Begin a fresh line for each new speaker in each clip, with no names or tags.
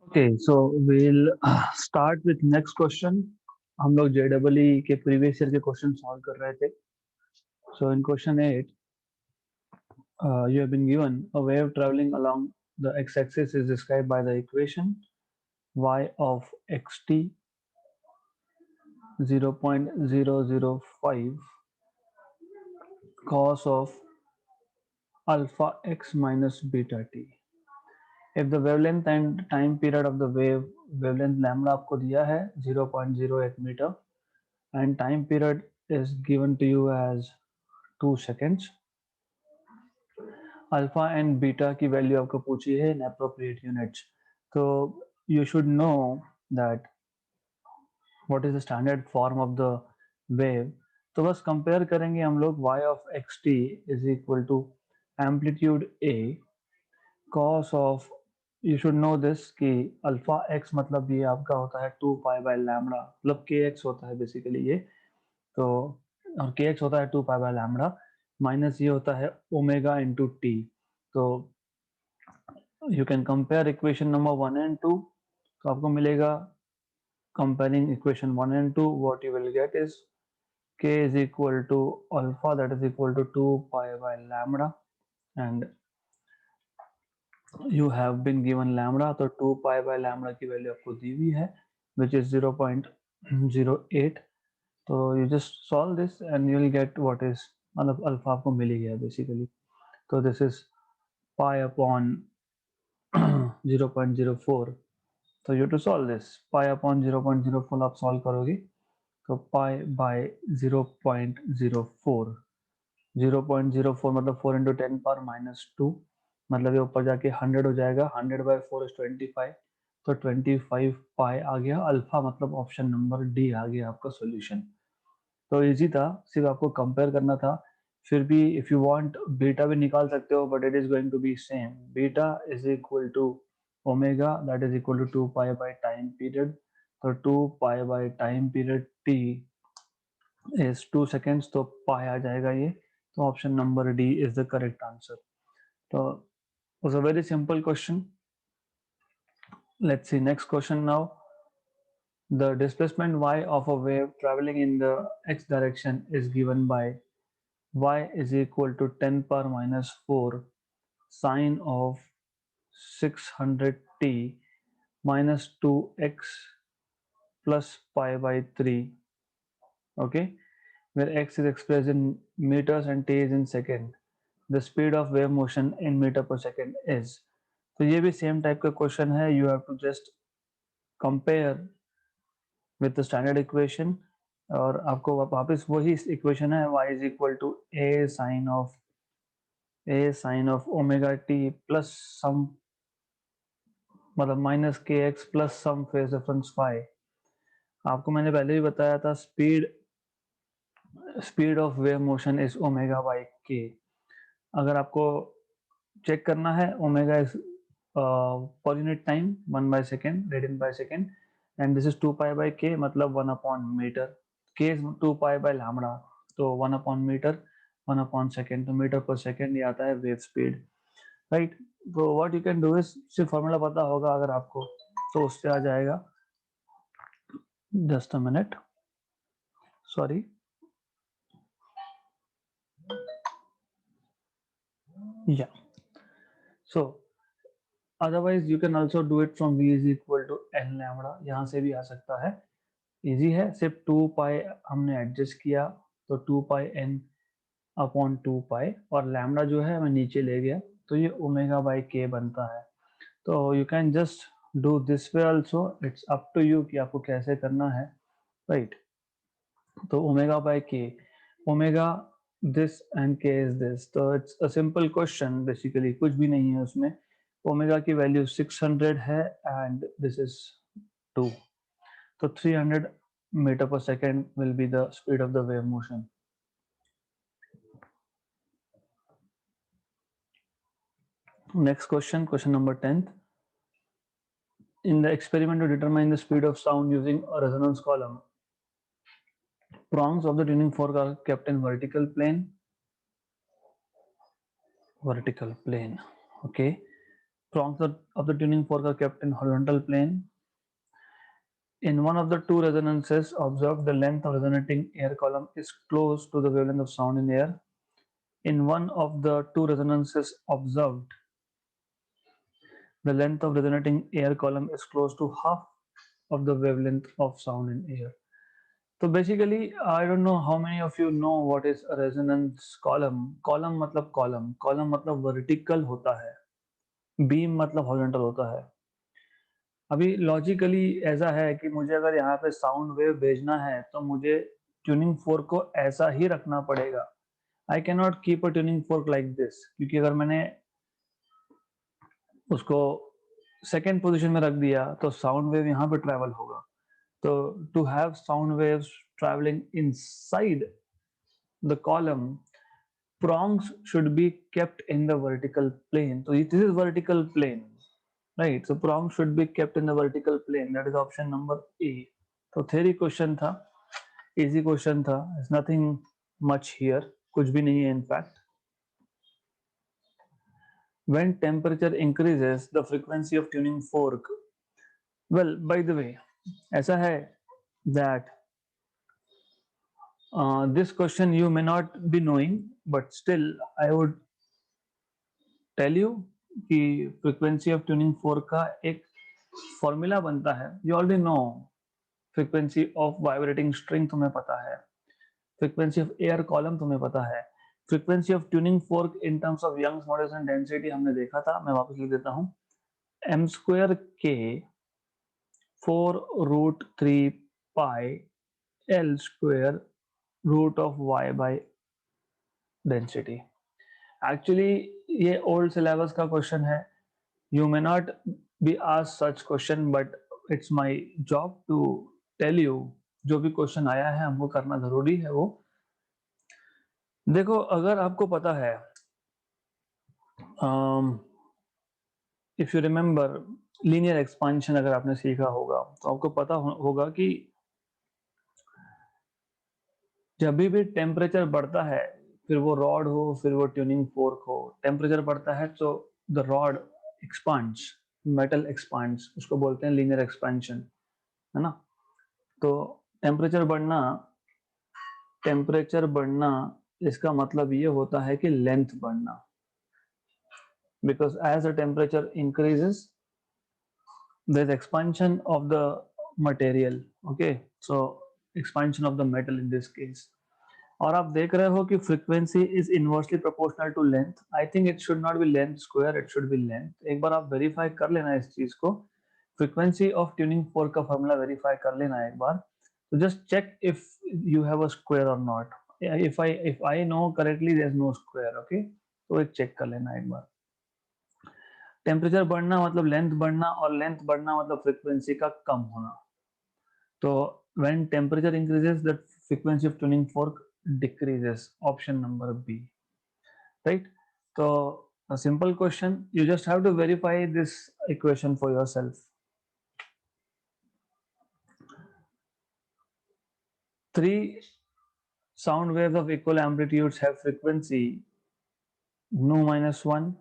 Okay, so we'll start with next question. हम लोग JEE के previous year के question solve कर रहे थे. So in question 8, you have been given a wave traveling along the x-axis is described by the equation y of xt 0.005 cos of alpha x minus beta t. If the wavelength and time period of the wavelength lambda आपको दिया है 0.08 metre and time period is given to you as 2 seconds. Alpha and beta की value आपको पूछी है इन appropriate units. तो you should know that what is the standard form of the wave. तो बस कंपेयर करेंगे हम लोग y of xt is equal to amplitude a cos of, you should know this कि अल्फा x मतलब ये आपका होता है 2 पाई बाय लैम्बडा, मतलब kx होता है बेसिकली ये. तो और kx होता है 2 पाई बाय लैम्बडा माइनस ये होता है ओमेगा इंटू टी. तो you can compare equation number 1 and 2. तो आपको मिलेगा comparing equation 1 and 2, what you will get is k is equal to alpha, that is equal to 2 pi by lambda, and you have been given lambda. तो 2 pi by lambda की value आपको दी हुई है which is 0.08. तो you just solve this and you will get what is, मतलब alpha आपको मिल ही गया basically. तो this is pi upon 0.04. तो you to solve this pi upon 0.04 आप solve करोगे तो pi by 0.04, 0.04 मतलब 4 into 10 power minus 2, मतलब ये ऊपर जाके 100 हो जाएगा. 100 by 4 is 25. तो 25 पाई आ गया अल्फा, मतलब ऑप्शन नंबर डी आ गया आपका सॉल्यूशन. तो इजी था, सिर्फ आपको कंपेयर करना था. फिर भी इफ यू वांट बीटा भी निकाल सकते हो, but it is going to be same. Beta is equal to omega, that is equal to 2 pi by time period. तो 2 pi by time period T is 2 seconds, तो pi आ जाएगा ये. तो option number D is the correct answer. तो was a very simple question. Let's see next question now. The displacement y of a wave traveling in the x direction is given by y is equal to 10 power minus 4 sine of 600t minus 2x plus pi by 3. Okay, where x is expressed in meters and t is in second. The speed of wave motion in meter per second is. तो ये भी same type का question है. You have to just compare with the standard equation, और आपको वापस वही equation है y is equal to a sine of omega t plus some, मतलब minus k x plus some phase difference phi. आपको मैंने पहले भी बताया था speed of wave motion is omega by k. अगर आपको चेक करना है, omega is per unit time 1 by second, radian by second, and this is 2 pi by k, मतलब 1 upon metre. K is 2 pi by lambda, तो 1 upon metre, 1 upon second, तो metre per second ये आता है wave speed, right. तो what you can do is, सिर्फ formula पता होगा अगर आपको, तो उससे आ जाएगा. Just a minute, sorry. या so otherwise you can also do it from v is equal to N lambda, यहाँ से भी आ सकता है. इजी है, सिर्फ 2 पाई हमने एडजस्ट किया, तो 2 पाई एन अपॉन 2 पाई, और लैम्बडा जो है मैं नीचे ले गया, तो ये ओमेगा बाई के बनता है. तो you can just do this way also, it's up to you कि आपको कैसे करना है, राइट. तो omega by K, omega this and K is this, तो it's a simple question basically, कुछ भी नहीं है उसमें. ओमेगा की वैल्यू 600 है एंड दिस इज 2, तो 300 meter per second will be the speed of the wave motion. Next question, question number 10th. In the experiment to determine the speed of sound using a resonance column, prongs of the tuning fork are kept in vertical plane. Okay. Prongs of the tuning fork are kept in horizontal plane. In one of the two resonances observed, the length of resonating air column is close to the wavelength of sound in air. In one of the two resonances observed, the length of resonating air column is close to half of the wavelength of sound in air. So basically, I don't know how many of you know what is a resonance column. Column मतलब column, column मतलब vertical होता है, beam मतलब horizontal होता है. अभी logically ऐसा है कि मुझे अगर यहाँ पे साउंड वेव भेजना है तो मुझे ट्यूनिंग फोर्क को ऐसा ही रखना पड़ेगा. I can not keep a tuning fork like this, क्योंकि अगर मैंने उसको सेकेंड पोजीशन में रख दिया तो साउंड वेव यहाँ पे ट्रेवल होगा. तो to have sound waves travelling inside the column, prongs should be kept in the vertical plane. So this is vertical plane, right? So prongs should be kept in the vertical plane. That is option number A. तो theory question था, easy question था. There's nothing much here. कुछ भी नहीं है in fact. When temperature increases, the frequency of tuning fork. Well, by the way, ऐसा है that this question you may not be knowing, but still I would tell you कि frequency of tuning fork का एक formula बनता है. You already know frequency of vibrating string तुम्हें पता है, frequency of air column तुम्हें पता है, frequency of tuning fork in terms of Young's modulus density हमने देखा था. मैं वापस लिख देता हूँ, m square k 4 root 3 pi l square root of y by density. Actually ये old syllabus का question है. You may not be asked such question, but it's my job to tell you जो भी क्वेश्चन आया है हमको करना जरूरी है. वो देखो, अगर आपको पता है, if you remember linear expansion अगर आपने सीखा होगा तो आपको पता होगा कि जब भी टेम्परेचर बढ़ता है, फिर वो रॉड हो फिर वो ट्यूनिंग फोर्क हो, टेम्परेचर बढ़ता है तो the rod expands, metal expands, उसको बोलते हैं लीनियर एक्सपेंशन, है ना. तो टेम्परेचर बढ़ना इसका मतलब ये होता है कि लेंथ बढ़ना, because as the temperature increases there is expansion of the material. Okay, so expansion of the metal in this case. और आप देख रहे हो कि frequency is inversely proportional to length. I think it should not be length square, it should be length. एक बार आप verify कर लेना इस चीज को, frequency of tuning fork का formula verify कर लेना एक बार. So just check if you have a square or not. If I know correctly, there's no square. Okay, तो एक check कर लेना एक बार. टेम्परेचर बढ़ना मतलब लेंथ बढ़ना, और लेंथ बढ़ना मतलब फ्रीक्वेंसी का कम होना. तो when temperature increases the frequency of tuning fork decreases. Option number B, right. तो a simple question, you just have to verify this equation for yourself. 3 sound waves of equal amplitudes have frequency nu minus 1,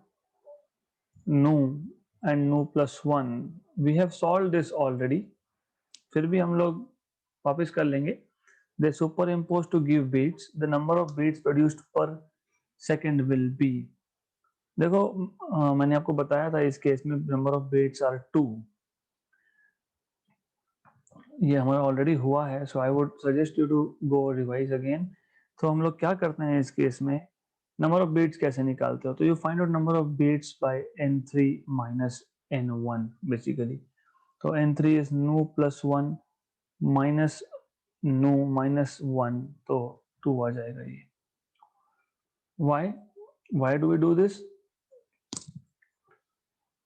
nu and nu plus 1. We have solved this already. फिर भी हम लोग वापस कर लेंगे. They superimpose to give beats. The number of beats produced per second will be. देखो, मैंने आपको बताया था इस केस में नंबर ऑफ बीट्स आर 2. ये हमारा ऑलरेडी हुआ है, so I would suggest you to go revise again. तो हम लोग क्या करते हैं इस केस में, नंबर ऑफ बीट्स कैसे निकालते हो, तो you find out number of beats by n3 minus n1 basically. तो n3 is nu plus 1 minus nu minus 1, तो 2 आ जाएगा ये. Why do we do this?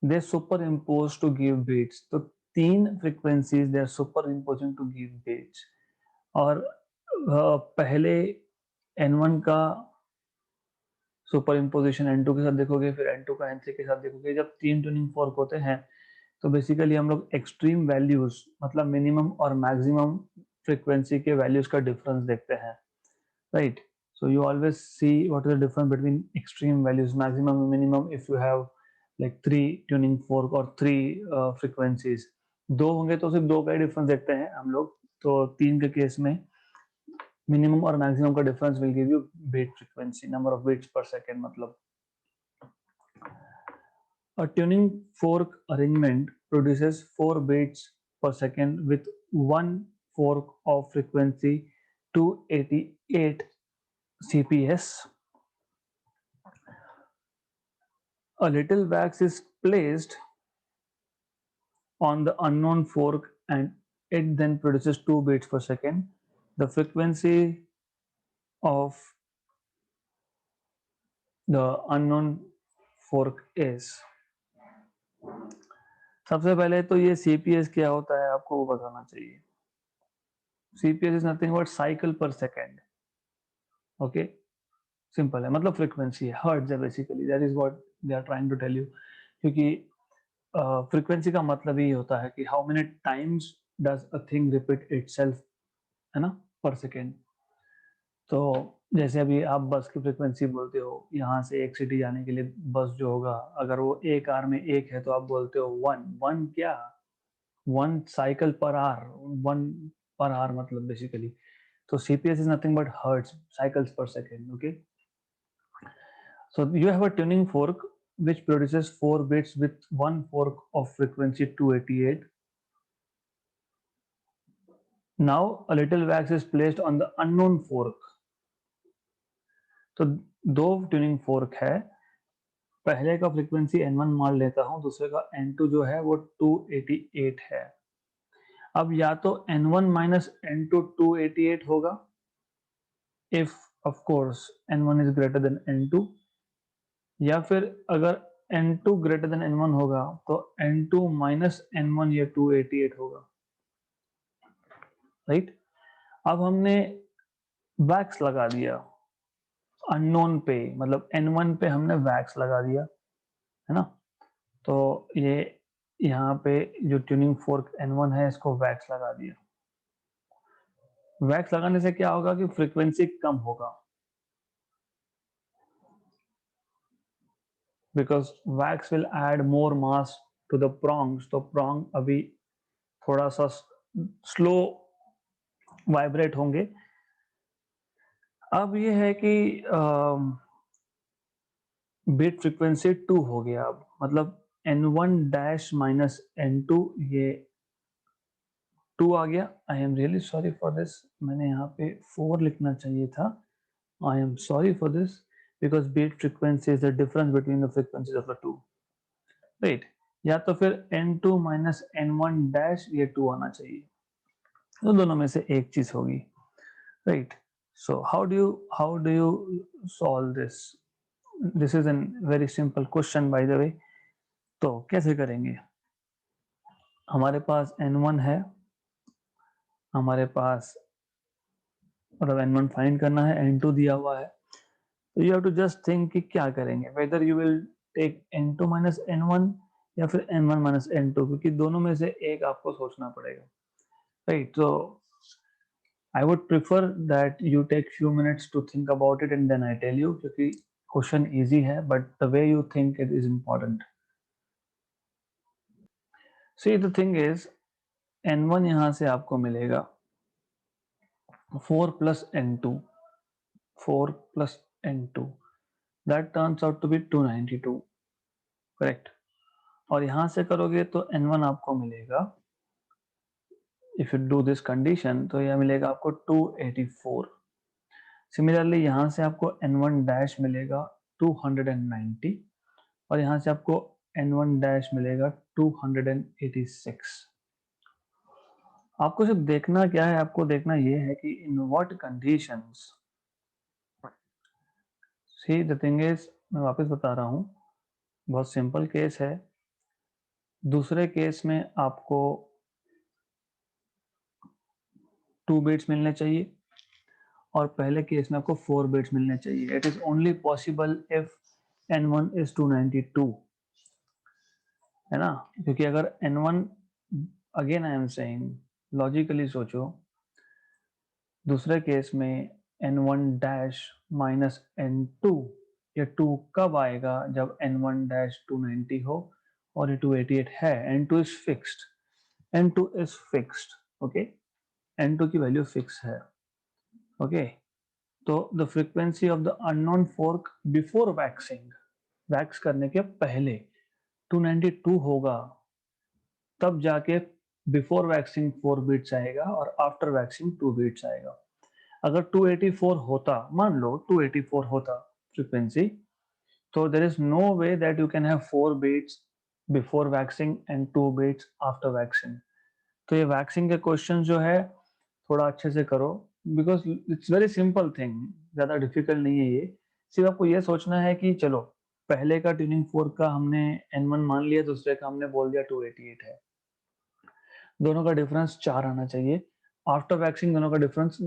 They superimpose to give beats. तो 3 frequencies they are superimposing to give beats. और पहले n1 का superimposition n2 के साथ देखोगे, फिर n2 का n3 के साथ देखोगे. जब 3 ट्यूनिंग फोर्क होते हैं तो बेसिकली हम लोग एक्सट्रीम वैल्यूज मतलब मिनिमम और मैक्सिमम फ्रीक्वेंसी के वैल्यूज का डिफरेंस देखते हैं, right. So you always see what is the difference between extreme values, maximum and minimum. If you have like 3 tuning fork और 3 फ्रीक्वेंसीज, 2 होंगे तो सिर्फ 2 का ही डिफरेंस देखते हैं हम लोग, तो 3 के केस में मिनिमम और मैक्सिमम का difference will give you beat frequency, number of beats per second मतलब। A tuning fork arrangement produces 4 beats per second with one fork of frequency 288 CPS. A little wax is placed on the unknown fork and it then produces 2 beats per second. The frequency of the unknown fork is, सबसे पहले तो ये CPS क्या होता है आपको वो बताना चाहिए। CPS is nothing but cycle per second. Okay, simple है, मतलब फ्रीक्वेंसी है, हर्ट्ज है basically, that is what they are trying to tell you. क्योंकि फ्रीक्वेंसी का मतलब ही होता है कि how many times does a thing repeat itself, है ना, पर सेकेंड। तो जैसे अभी आप बस की फ्रीक्वेंसी बोलते हो, यहाँ से एक सिटी जाने के लिए बस जो होगा, अगर वो एक आवर में एक है तो आप बोलते हो वन, वन क्या, one cycle per hour, one per hour मतलब बेसिकली। तो CPS is nothing but hertz, cycles per second. Okay, so you have a tuning fork which produces 4 bits with one fork of frequency 288. Now a little wax is placed on the unknown fork. तो 2 tuning fork है, पहले का frequency N1 मान लेता हूं, दूसरे का N2 जो है वो 288 है। अब या तो N1 माइनस N2 288 होगा, if of course N1 is greater than N2, या फिर अगर N2 ग्रेटर देन N1 होगा तो N2 माइनस N1 ये 288 होगा, राइट। अब हमने वैक्स लगा दिया अननोन पे, मतलब N1 पे हमने वैक्स लगा दिया, है ना। तो ये यहाँ पे जो ट्यूनिंग फोर्क N1 है इसको वैक्स लगा दिया। वैक्स लगाने से क्या होगा कि फ्रीक्वेंसी कम होगा, because wax will add more mass to the prongs, तो प्रोंग अभी थोड़ा सा स्लो वाइब्रेट होंगे। अब ये है कि बीट फ्रीक्वेंसी 2 हो गया, अब मतलब N1 डैश माइनस N2, ये 2 आ गया। I am really sorry for this, मैंने यहाँ पे 4 लिखना चाहिए था। I am sorry for this because beat frequency is the difference between the frequencies of the two, right. या तो फिर N2 माइनस N1 डैश, ये 2 आना चाहिए, तो दोनों में से एक चीज होगी, right. So how do you solve this? This is an very simple question by the way. तो कैसे करेंगे? हमारे पास N1 है, हमारे पास मतलब N1 फाइंड करना है, N2 दिया हुआ है, तो you have to just think कि क्या करेंगे, whether you will take N2 minus N1 या फिर N1 माइनस N2, क्योंकि दोनों में से एक आपको सोचना पड़ेगा, राइट। तो I would prefer that you take few minutes to think about it and then I tell you, क्योंकि क्वेश्चन इजी है but the way you think it is important. See the thing is, N1 यहाँ से आपको मिलेगा 4 plus N2, 4 plus N2, that turns out to be 292, correct। और यहाँ से करोगे तो N1 आपको मिलेगा, if you do this condition तो यह मिलेगा आपको 284। सिमिलरली यहाँ से आपको N1 डैश मिलेगा 290 और यहाँ से आपको N1 डैश मिलेगा 286। आपको सिर्फ देखना क्या है, आपको देखना ये है कि in what conditions. See the thing is, मैं वापस बता रहा हूँ, बहुत सिंपल केस है। दूसरे केस में आपको 2 बिट्स मिलने चाहिए और पहले केस में आपको 4 बिट्स मिलने चाहिए। It is only possible if N1 is 292, है ना। क्योंकि अगर N1, again I am saying, logically सोचो, दूसरे केस में N1 डैश माइनस N2 ये 2 कब आएगा? जब n1-290 हो और ये 288 है, n2 is fixed, n2 is fixed, okay, n2 की वैल्यू फिक्स है, ओके। तो the frequency of the unknown fork before waxing, wax करने के पहले 292 होगा, तब जाके बिफोर वैक्सिंग 4 बीट्स आएगा और आफ्टर वैक्सिंग 2 बीट्स आएगा। अगर 284 होता, मान लो 284 होता फ्रीक्वेंसी, तो there is no way that you can have 4 beats before waxing and 2 beats after waxing. तो ये वैक्सिंग के क्वेश्चन जो है थोड़ा अच्छे से करो, because it's very simple thing, ज्यादा डिफिकल्ट नहीं है ये। सिर्फ आपको ये सोचना है कि चलो पहले का ट्यूनिंग फोर्क का हमने n1 मान लिया, दूसरे का हमने बोल दिया 288 है, दोनों का डिफरेंस 4 आना चाहिए। आफ्टर वैक्सिंग दोनों का डिफरेंस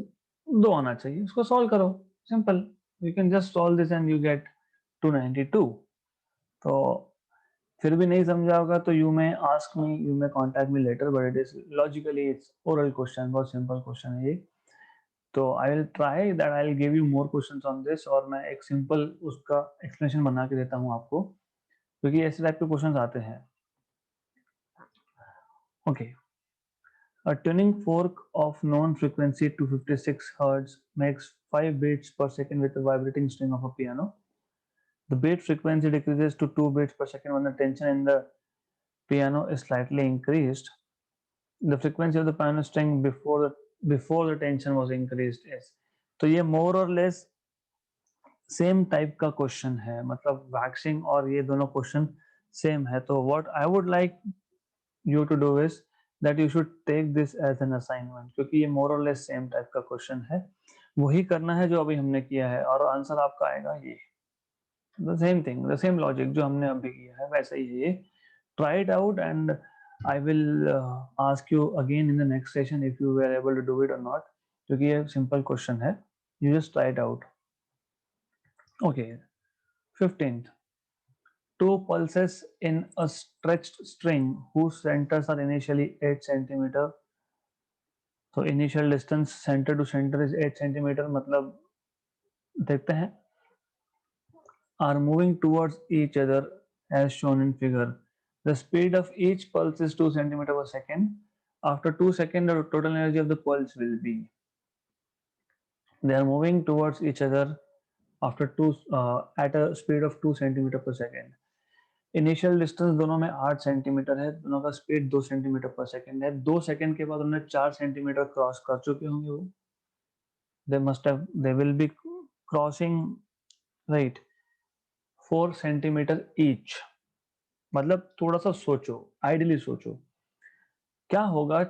2 आना चाहिए, उसको सॉल्व करो, simple, you can just solve this and you get 292। तो फिर भी नहीं समझा होगा तो you may ask me, you may contact me later, but it is logically it's oral question, बहुत सिंपल क्वेश्चन है ये। तो I will try that I will give you more questions on this, और मैं एक सिंपल उसका explanation बना के देता हूँ आपको, क्योंकि ऐसे टाइप के क्वेश्चंस आते हैं। Okay, a tuning fork of known frequency 256 Hz makes 5 beats per second with a vibrating string of a piano. The beat frequency decreases to 2 beats per second when the tension in the piano is slightly increased. The frequency of the piano string before the tension was increased is, तो ये more or less same type का question है, मतलब waxing और ये दोनों question same है। तो what I would like you to do is that you should take this as an assignment, क्योंकि ये मोर और लेस सेम टाइप का क्वेश्चन है, वही करना है जो अभी हमने किया है, और आंसर आपका आएगा ये, the same thing, the same logic जो हमने अभी किया है वैसा ही है ये। Try it out and I will ask you again in the next session if you were able to do it और नॉट, क्योंकि ये सिंपल क्वेश्चन है, you just try it out. Okay, 15th, two pulses in a stretched string whose centers are initially 8 centimeter. तो initial distance center to center is 8 centimeter, मतलब देखते हैं, are moving towards each other as shown in figure. The speed of each pulse is 2 centimeter per second. After 2 seconds, the total energy of the pulse will be. They are moving towards each other after at a speed of 2 centimeter per second. Initial distance दोनों में 8 centimetre है, दोनों का speed 2 centimetre पर second है। 2 second के बाद उन्होंने 4 सेंटीमीटर क्रॉस कर चुके होंगे वो, they will be crossing, right, 4 centimetre each. मतलब थोड़ा सा सोचो, आइडियली सोचो क्या होगा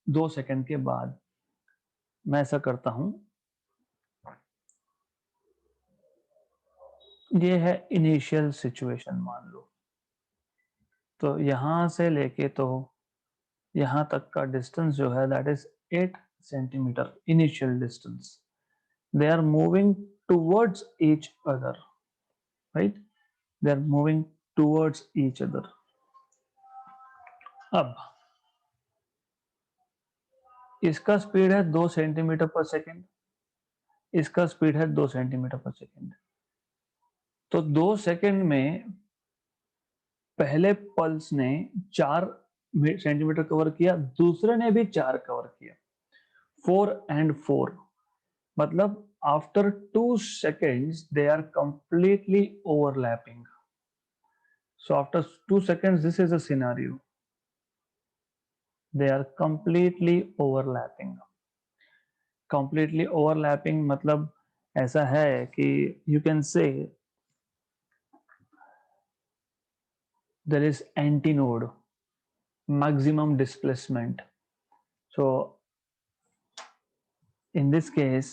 2 सेकंड के बाद। मैं ऐसा करता हूं, ये है इनिशियल सिचुएशन मान लो, तो यहां से लेके तो यहां तक का डिस्टेंस जो है that is 8 centimetre initial distance. They are moving towards each other, right? They are moving towards each other. अब इसका स्पीड है 2 सेंटीमीटर पर सेकंड, इसका स्पीड है 2 सेंटीमीटर पर सेकंड। तो 2 सेकंड में पहले पल्स ने 4 सेंटीमीटर कवर किया, दूसरे ने भी 4 कवर किया, 4 and 4, मतलब after 2 seconds they are completely overlapping. So after 2 seconds this is a scenario, they are completely overlapping. Completely overlapping मतलब ऐसा है कि you can say there is antinode, maximum displacement. So in this case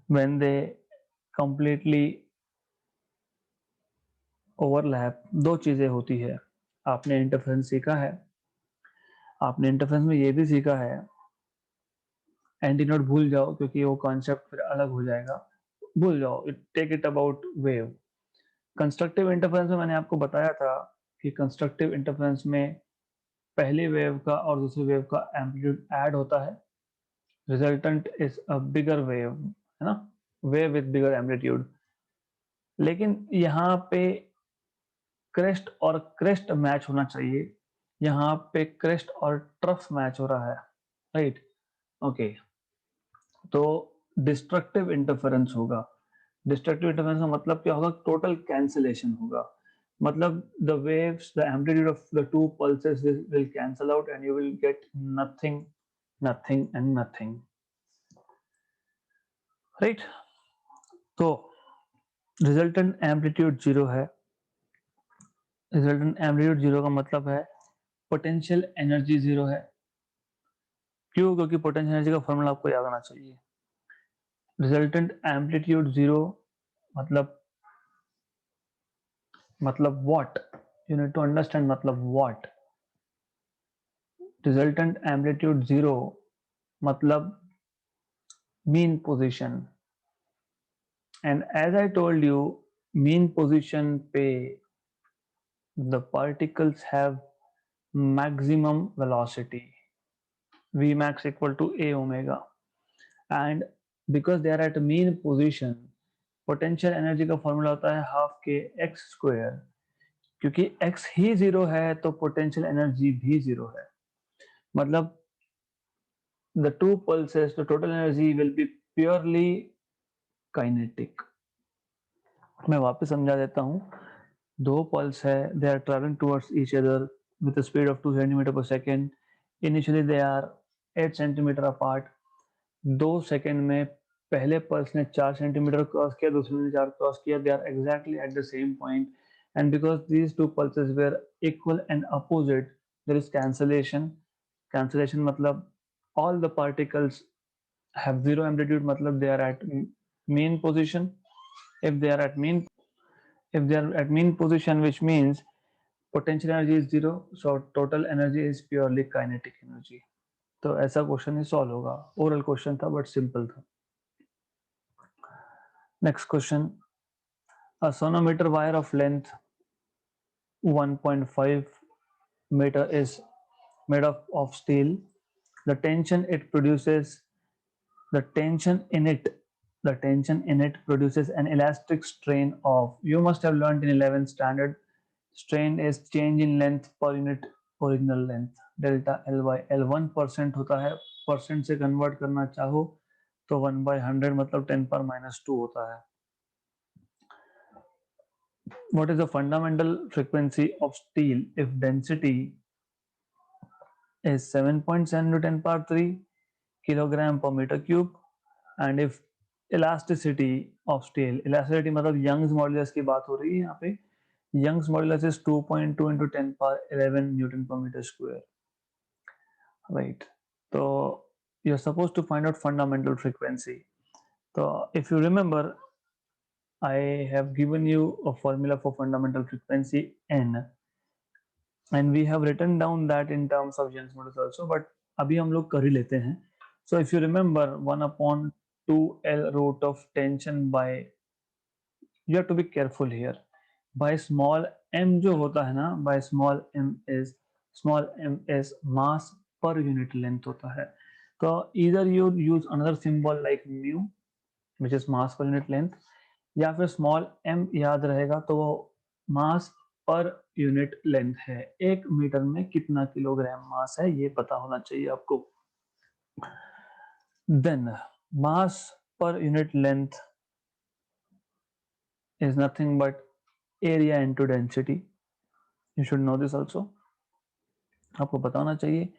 when they completely overlap, दो चीजें होती है। आपने interference सीखा है, आपने इंटरफेरेंस में ये भी सीखा है, एंटीनोड भूल जाओ क्योंकि वो कॉन्सेप्ट फिर अलग हो जाएगा, भूल जाओ, take it about wave. Constructive interference में मैंने आपको बताया था कि कंस्ट्रक्टिव इंटरफेरेंस में पहली वेव का और दूसरी वेव का एम्पलीट्यूड ऐड होता है, resultant is a bigger wave, है ना, वेव विद बिगर एम्पलीट्यूड। लेकिन यहाँ पे क्रेस्ट और क्रेस्ट मैच होना चाहिए, यहाँ पे क्रेस्ट और ट्रफ मैच हो रहा है, राइट? ओके, तो डिस्ट्रक्टिव इंटरफेरेंस होगा। डिस्ट्रक्टिव इंटरफेरेंस का मतलब क्या होगा? टोटल कैंसिलेशन होगा। मतलब the waves, the amplitude of the to pulses will cancel out and you will get nothing, nothing and nothing, right? तो रिजल्टेंट एम्पलीट्यूड जीरो है। रिजल्टेंट एम्पलीट्यूड जीरो का मतलब है पोटेंशियल एनर्जी जीरो है। क्यों? क्योंकि पोटेंशियल एनर्जी का formula आपको याद आना चाहिए। रिजल्टेंट एम्पलीट्यूड जीरो मतलब what? You need to understand मतलब व्हाट। रिजल्टेंट एम्पलीट्यूड जीरो मतलब mean position, and as I told you, mean position पे the particles have maximum velocity, Vmax equal to A omega, and because they are at mean position, potential energy का formula होता है half के x square. क्योंकि x ही zero है तो potential energy भी zero है। मतलब the two pulses, the total energy will be purely kinetic। मैं वापस समझा देता हूँ। दो पल्स है, they are traveling towards each other with a speed of 2 centimeter per second. Initially they are 8 centimeter apart। 2 second में पहले पल्स ने 4 सेंटीमीटर क्रॉस किया, दूसरे ने 4 क्रॉस किया। They are exactly at the same point, and because these two pulses were equal and opposite, there is cancellation. Cancellation मतलब all the particles have zero amplitude, मतलब they are at mean position। if they are at mean if they are at mean position, which means potential energy is zero, so total energy is purely kinetic energy। तो ऐसा question ही solve होगा। Oral question था but simple था। Next question, a sonometer wire of length 1.5 meter is made of steel. The tension it produces, the tension in it, the tension in it produces an elastic strain of, you must have learned in 11th standard, strain is change in length per unit original length, delta Ly। L 1% होता है, percent से convert करना चाहो तो 1/100 मतलब 10⁻² होता है। What is the fundamental frequency of steel if density is 7.7 to 10 power 3 kilogram per meter cube, and if elasticity of steel, elasticity मतलब यंग्स मॉड्यूलस की बात हो रही है यहाँ पे, Young's modulus is 2.2 into 10 power 11 Newton per meter square, right? So you're supposed to find out fundamental frequency. So if you remember, I have given you a formula for fundamental frequency n, and we have written down that in terms of Young's modulus also, but अभी हम लोग कर ही लेते हैं। So if you remember 1/2L root of tension by, you have to be careful here, by small m जो होता है ना, by small m is mass per unit length होता है। तो either you use another symbol like mu, which is mass per unit length, या फिर small m याद रहेगा तो वो मास पर यूनिट लेंथ है। 1 मीटर में कितना किलोग्राम मास है ये पता होना चाहिए आपको। Then mass per unit length is nothing but area into density। You should know this also। आपको पता होना चाहिए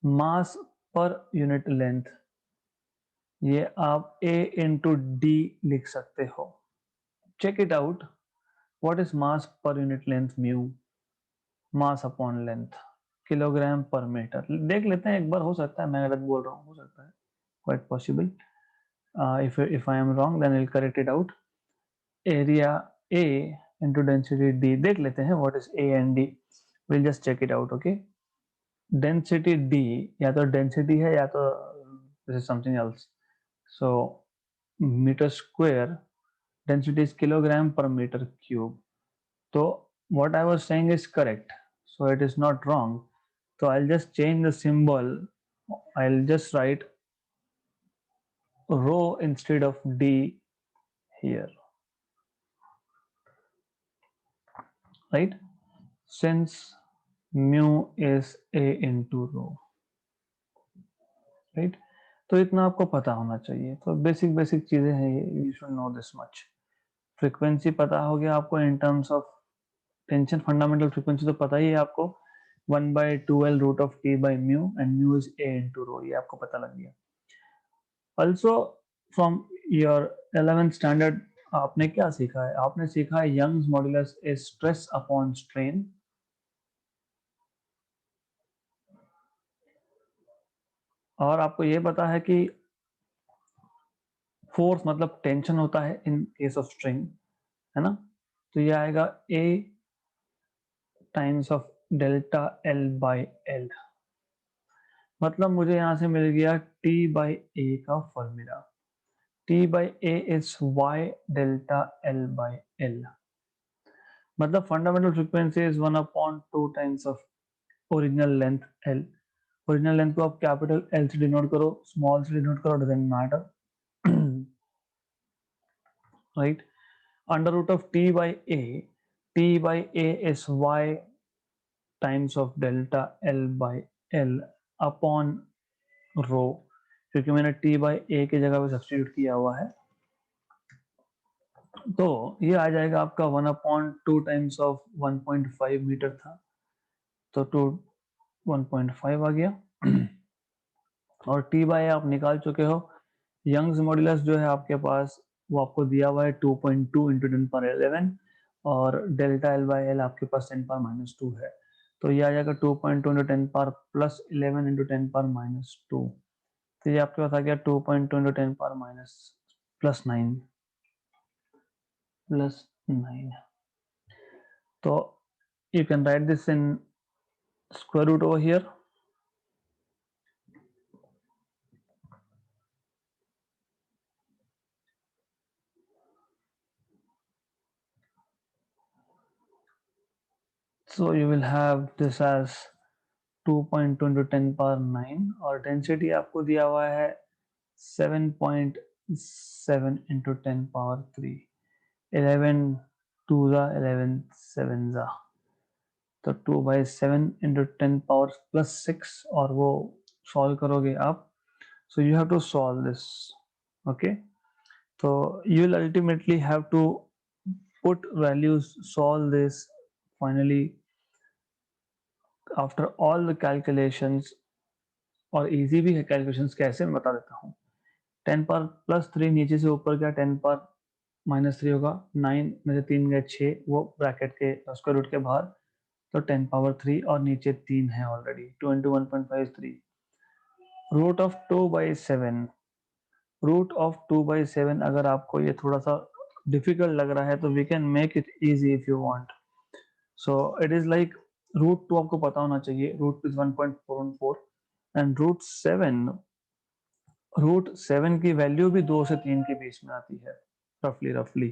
मास पर यूनिट लेंथ, ये आप a into d लिख सकते हो। Check it out, what is mass per unit length? Mu, mass upon length, kilogram per metre. देख लेते हैं एक बार, हो सकता है मैं गलत बोल रहा हूँ, हो सकता है, quite possible. if I am wrong then I'll correct it out। Area A into density D, देख लेते हैं what is A and D, we'll just check it out। okay, density D या तो density है या तो this is something else। so meter square, density is kilogram per meter cube। so what I was saying is correct, so it is not wrong। so I'll just change the symbol, I'll just write rho instead of D here। right? Since mu is a into rho, right? तो इतना आपको पता होना चाहिए। तो basic basic चीजें हैं ये, you should know this much. Frequency पता हो गया आपको in terms of tension, fundamental frequency तो पता ही है आपको, 1/2L root of T by mu and mu is A into rho, ये आपको पता लग गया। Also from your 11th standard आपने क्या सीखा है? आपने सीखा है Young's modulus is stress upon strain, और आपको ये पता है कि फोर्स मतलब टेंशन होता है इन केस ऑफ स्ट्रेन, है ना? तो ये आएगा A times of delta L by L, मतलब मुझे यहां से मिल गया T बाई A का formula. T by A is Y delta L by L, मतलब fundamental frequency is 1/2 times of original length L। Original length को आप कैपिटल L से डिनोट करो, स्मॉल से डिनोट करो, doesn't matter, right? Under root of T by A is Y times of delta L by L upon rho, क्योंकि मैंने T by A की जगह पे सब्स्टिट्यूट किया हुआ है। तो ये आ जाएगा आपका 1/2 टाइम्स ऑफ 1.5 मीटर था, तो 1.5 आ गया। और टी बाय आप निकाल चुके हो। यंग्स मॉड्यूलस जो है आपके पास वो आपको दिया हुआ है 2.2 इंटू 10^11, और डेल्टा एल बाई एल आपके पास 10^-2 है, तो ये आ जाएगा 2.2 इंटू 10^+11 इंटू 10^-2, तो ये आपके पास आ गया 2.2 इंटू 10^+9 +9। तो you can write this in square root over here, so you will have this as 2.2 into 10^9, और डेंसिटी आपको दिया हुआ है 7.7 into 10^3, 11 2 11 7 तो 2/7 into 10^+6, और वो सॉल्व करोगे आप, so you have to solve this, okay? So you will ultimately have to put values, solve this finally after all the calculations, और इजी भी है कैलकुलेशंस, कैसे मैं बता देता हूँ। 10^+3 नीचे से ऊपर गया, 10^-3 होगा, 9 में से 3 गए 6, वो ब्रैकेट के स्क्वायर रूट के बाहर, तो 10^3 और नीचे 3 है already, 2 into 1.5 is 3, root of 2/7, root of 2/7 अगर आपको ये थोड़ा सा डिफिकल्ट लग रहा है तो we can make it easy if you want. So it is like √2 आपको पता होना चाहिए, रूट इज 1.414, एंड √7 की वैल्यू भी 2 से 3 के बीच में आती है, रफली।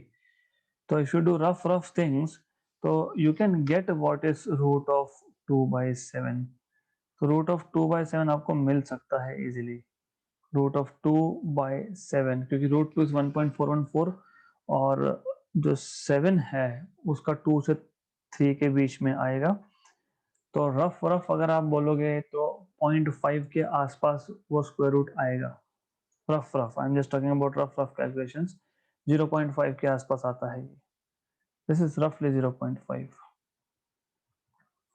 तो if you do rough things, तो you can get what is root of 2/7, तो रूट ऑफ 2/7 आपको मिल सकता है इजीली, रूट ऑफ 2/7, क्योंकि √2 इज 1.414, और जो 7 है उसका 2 से 3 के बीच में आएगा, तो रफ अगर आप बोलोगे तो 0.5 के आसपास वो स्क्वायर रूट आएगा, rough I am just talking about rough calculations, 0.5 के आसपास आता है ये, दिस इज रफली 0.5,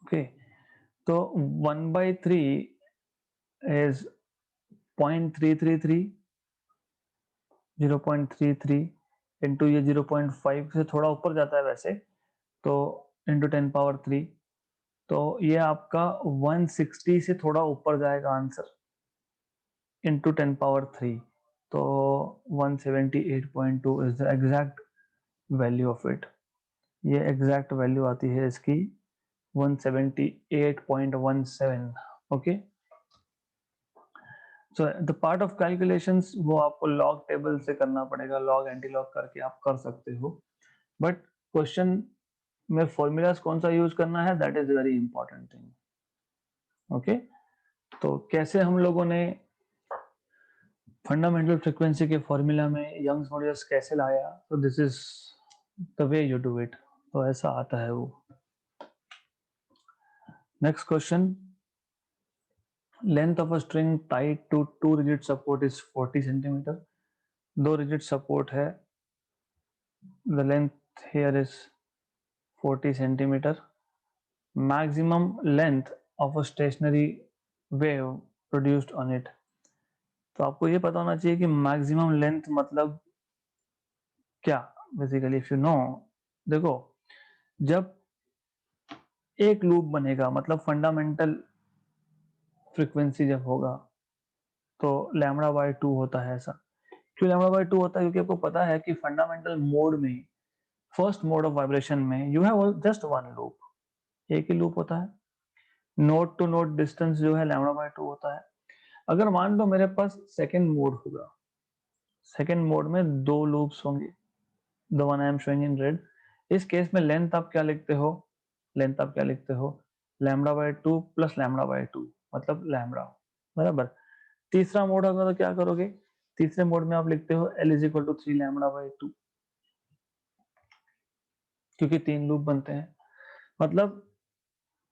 ओके? तो 1/3 इज 0.333, 0.33 इंटू ये 0.5 से थोड़ा ऊपर जाता है वैसे, तो इंटू 10^3, तो ये आपका 160 से थोड़ा ऊपर जाएगा आंसर, इंटू 10^3, तो 178.2 is the exact value of it, ये एग्जैक्ट वैल्यू आती है इसकी 178.17, okay? So the part of calculations वो आपको लॉग टेबल से करना पड़ेगा, लॉग एंटी लॉग करके आप कर सकते हो, बट क्वेश्चन में फॉर्मूलाज कौन सा यूज करना है, that is very important thing, okay? तो कैसे हम लोगों ने फंडामेंटल फ्रीक्वेंसी के फॉर्मूला में यंग्स मॉड्यूलस कैसे लाया, तो this is the way you do it, तो ऐसा आता है वो। Next question. Length of a string tied to 2 rigid support is 40 centimeter. 2 rigid support है. The length here is 40 centimeter. Maximum length of a stationary wave produced on it. तो आपको ये पता होना चाहिए कि मैक्सिमम लेंथ मतलब क्या. बेसिकली इफ यू नो, देखो जब एक लूप बनेगा मतलब फंडामेंटल फ्रीक्वेंसी जब होगा तो लैम्बडा बाय 2 होता है. ऐसा क्यों लैम्बडा बाय 2 होता है? क्योंकि आपको पता है कि फंडामेंटल मोड में, फर्स्ट मोड ऑफ वाइब्रेशन में you have just one loop, एक ही लूप होता है. नोड टू नोड डिस्टेंस जो है लैम्बडा बाय 2 होता है. अगर मान लो मेरे पास सेकेंड मोड होगा, सेकेंड मोड में 2 लूप्स होंगे, the one I am showing in red. इस केस में लेंथ आप क्या लिखते हो? लेंथ आप क्या लिखते हो? Lambda by 2 plus lambda by 2 मतलब लैम्बडा. बराबर. तीसरा मोड होगा तो क्या करोगे? तीसरे मोड में आप लिखते हो L is equal to 3 lambda by 2, क्योंकि 3 लूप बनते हैं. मतलब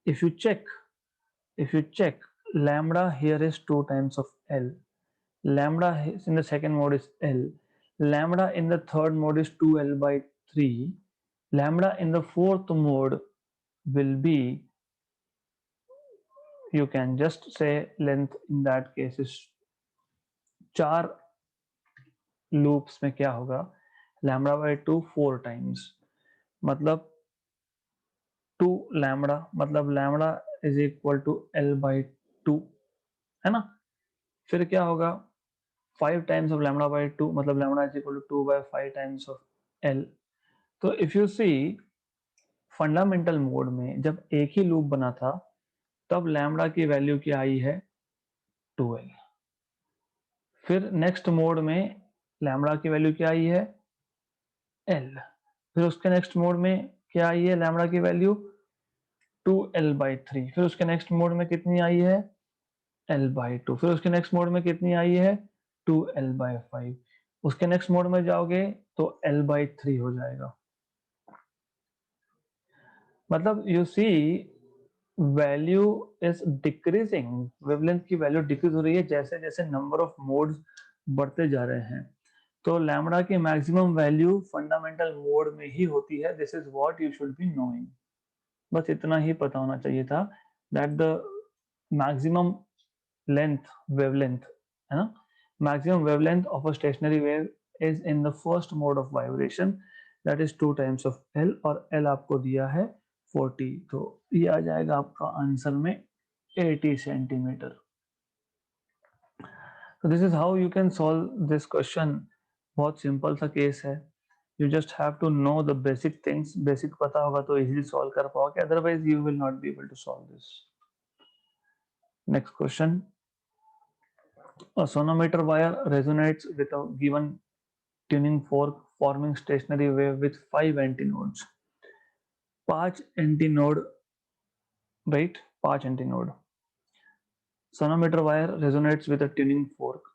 if you check lambda here is 2 times of L. Lambda in the second mode is L. Lambda in the third mode is 2L by 3. Lambda in the fourth mode will be, you can just say length in that case is 4 loops में क्या होगा? lambda by 2 4 times मतलब 2 lambda, मतलब lambda is equal to L by 2, है ना. फिर क्या होगा? 5 times of lambda by 2 मतलब lambda is equal to 2 by 5 times of L. तो if you see fundamental mode में जब एक ही लूप बना था तब लैम्बडा की वैल्यू क्या आई है? 2L. फिर नेक्स्ट मोड में लैम्बडा की वैल्यू क्या आई है? L. फिर उसके नेक्स्ट मोड में क्या आई है लैम्बडा की वैल्यू? 2L by 3. फिर उसके नेक्स्ट मोड में कितनी आई है? L by 2. फिर उसके नेक्स्ट मोड में कितनी आई है? 2L by 5. उसके नेक्स्ट मोड में जाओगे तो L by 3 हो जाएगा. मतलब you see value is decreasing, wavelength की वैल्यू डिक्रीज हो रही है जैसे जैसे नंबर ऑफ मोड्स बढ़ते जा रहे हैं. तो लैम्बडा की मैक्सिमम वैल्यू फंडामेंटल मोड में ही होती है. This is what you should be knowing. बस इतना ही पता होना चाहिए था that the maximum length, wavelength, है ना, maximum wavelength of a stationary wave is in the first mode of vibration, that is 2 times of L, और L आपको दिया है 40. तो ये आ जाएगा आपका आंसर में 80 सेंटीमीटर. तो this is how you can solve this question. बहुत सिंपल सा केस है. You just have to know the basic things. Basic पता होगा तो इजीली सॉल्व कर पाओगे, otherwise you will not be able to solve this. Next question. A sonometer wire resonates with a given tuning fork, forming stationary wave with 5 antinodes. 5 antinode, right? 5 antinode. Sonometer wire resonates with a tuning fork,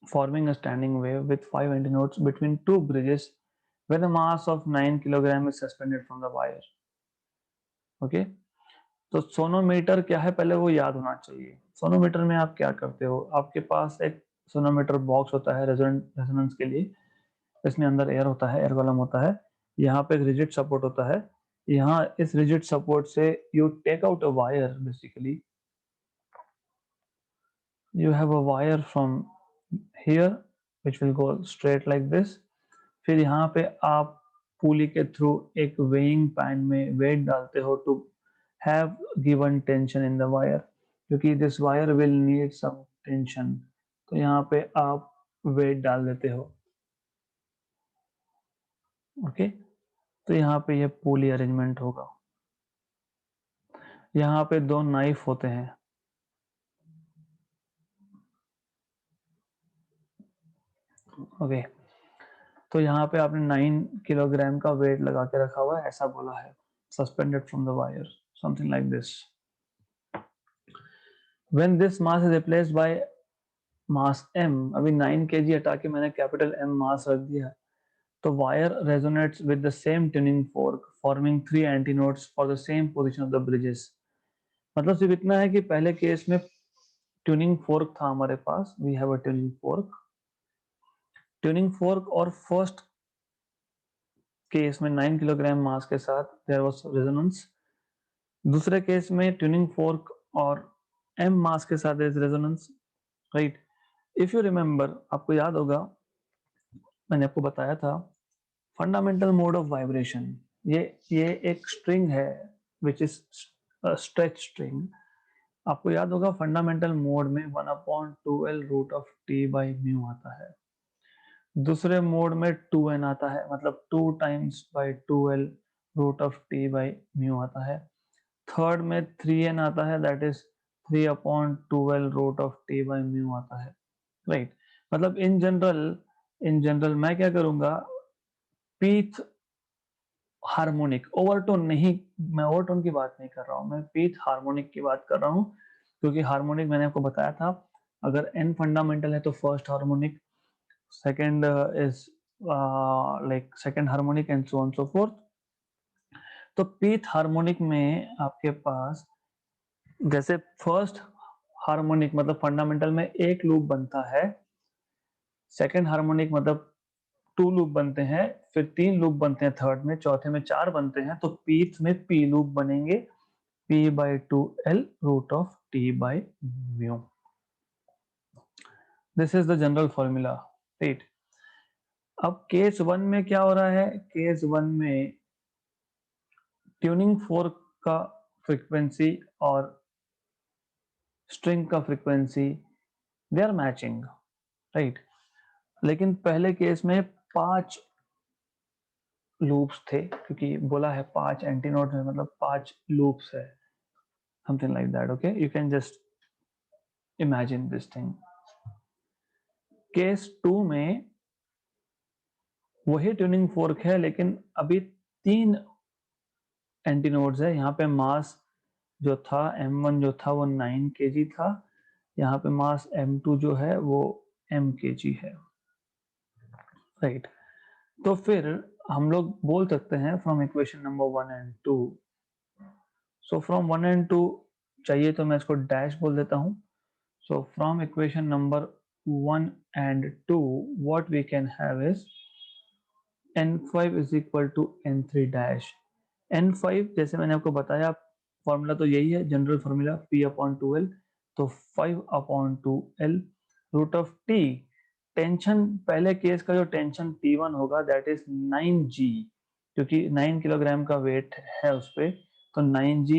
forming a standing wave with 5 antinodes between two bridges when a mass of 9 kg is suspended from the wire. Okay? तो sonometer क्या है पहले वो याद होना चाहिए. Sonometer में आप क्या करते हो? आपके पास एक सोनोमीटर बॉक्स होता है रेजोनेंस के लिए. इसमें अंदर एयर होता है, एयर कॉलम होता है. यहाँ पे एक रिजिड सपोर्ट होता है. यहाँ इस रिजिड सपोर्ट से you take out a wire. Basically you have a wire from here which will go straight like this. फिर यहाँ पे आप पुली के थ्रू एक वेइंग पैन में वेट डालते हो to have given tension in the wire, क्योंकि this wire will need some tension. तो यहाँ पे आप वेट डाल देते हो. ओके. तो यहाँ पे ये पुली अरेंजमेंट होगा. यहाँ पे 2 नाइफ होते हैं. ओके. तो यहाँ पे आपने 9 किलोग्राम का वेट लगा के रखा हुआ है, ऐसा बोला है, suspended from the wire, something like this. When this mass is replaced by mass m, अभी 9 kg हटा के मैंने कैपिटल M मास रख दिया, तो wire resonates with the same tuning fork, forming 3 antinodes for the same position of the bridges. मतलब सिर्फ इतना है कि पहले केस में ट्यूनिंग फोर्क था हमारे पास, we have a tuning fork और फर्स्ट केस में 9 किलोग्राम मास के साथ देयर वाज रेजोनेंस। दूसरे केस में ट्यूनिंग फोर्क और एम मास के साथ there is resonance, right. If you remember, आपको याद होगा मैंने आपको बताया था फंडामेंटल मोड ऑफ वाइब्रेशन, ये एक स्ट्रिंग है विच इज स्ट्रेच स्ट्रिंग। आपको याद होगा फंडामेंटल मोड में 1/2L root of T by mu आता है। दूसरे मोड में 2n आता है, मतलब 2 times by 2L root of T by mu आता है। थर्ड में 3n आता है, that is 3/2L root of T by mu आता है, राइट। मतलब इन जनरल मैं क्या करूंगा, पीथ हार्मोनिक, ओवरटोन नहीं, मैं ओवरटोन की बात नहीं कर रहा हूँ, मैं पीथ हार्मोनिक की बात कर रहा हूँ। क्योंकि हार्मोनिक मैंने आपको बताया था, अगर n फंडामेंटल है तो first harmonic, second is like second harmonic and so on so fourth. तो पीथ हार्मोनिक में आपके पास जैसे फर्स्ट हार्मोनिक मतलब फंडामेंटल में एक लूप बनता है, सेकंड हार्मोनिक मतलब 2 लूप बनते हैं, फिर 3 लूप बनते हैं थर्ड में, चौथे में 4 बनते हैं, तो पीथ में पी लूप बनेंगे, p/2L root of t by mu. This is the general formula, right. अब केस 1 में क्या हो रहा है, केस 1 में ट्यूनिंग फोर्क का फ्रीक्वेंसी और स्ट्रिंग का frequency they are matching, right. लेकिन पहले केस में 5 लूप्स थे, क्योंकि बोला है 5 एंटीनोड है, मतलब 5 लूप्स है, something like that, okay, you can just imagine this thing। Case 2 में वही ट्यूनिंग फोर्क है, लेकिन अभी 3 एंटीनोड्स है। यहाँ पे मास जो था m1 जो था वो 9 kg था, यहाँ पे मास m2 जो है वो m kg है, राइट। तो फिर हम लोग बोल सकते हैं from equation number 1 and 2, so from 1 and 2 चाहिए तो मैं इसको डैश बोल देता हूँ। So from equation number 1 and 2 what we can have is n5 is equal to n3 dash। n5 जैसे मैंने आपको बताया, फॉर्मूला तो यही है, जनरल फॉर्मूला p/2L, तो 5/2L root of T, tension पहले केस का जो टेंशन T1 होगा दैट इज 9g, क्योंकि 9 किलोग्राम का वेट है उस पे, तो 9g,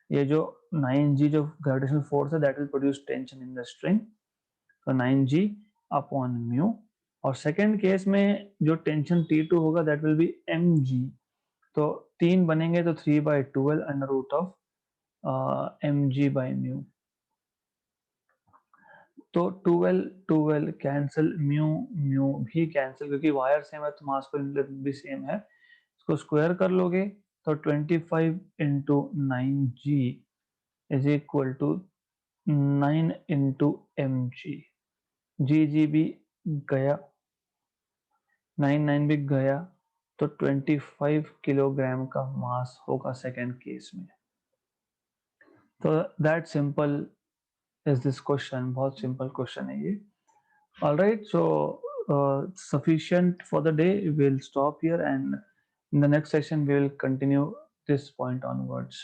ये जो 9g जो ग्रेविटेशनल फोर्स है that will produce tension in the string, तो 9g अपॉन म्यू। और सेकेंड केस में जो टेंशन T2 होगा दैट विल बी mg, तो 3 बनेंगे तो 3/2L under root of mg by mu. तो 2L कैंसिल, म्यू म्यू भी कैंसिल, क्योंकि वायर सेम है तो मास पर भी सेम है, इसको स्क्वायर कर लोगे तो 25 into 9g is equal to 9 into mg। G भी गया, 9 भी गया, तो 25 किलोग्राम का मास होगा सेकेंड केस में। तो that simple is this question, बहुत सिंपल क्वेश्चन है ये। All right, so sufficient for the day. We'll stop here, and in the next session we will continue this point onwards.